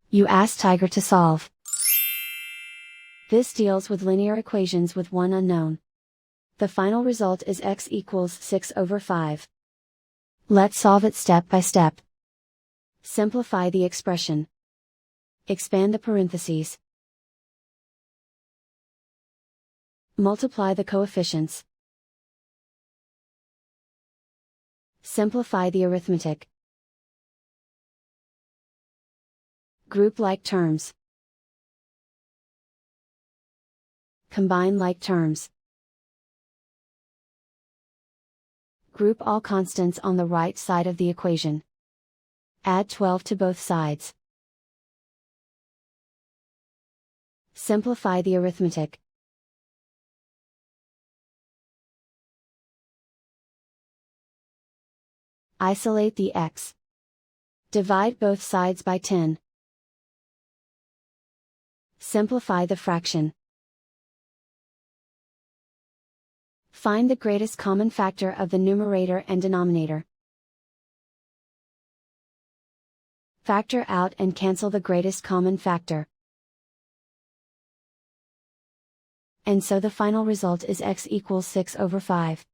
You ask Tiger to solve. This deals with linear equations with one unknown. The final result is x equals 6 over 5. Let's solve it step by step. Simplify the expression. Expand the parentheses. Multiply the coefficients. Simplify the arithmetic. Group like terms. Combine like terms. Group all constants on the right side of the equation. Add 12 to both sides. Simplify the arithmetic. Isolate the x. Divide both sides by 10. Simplify the fraction. Find the greatest common factor of the numerator and denominator. Factor out and cancel the greatest common factor. And so the final result is x equals 6 over 5.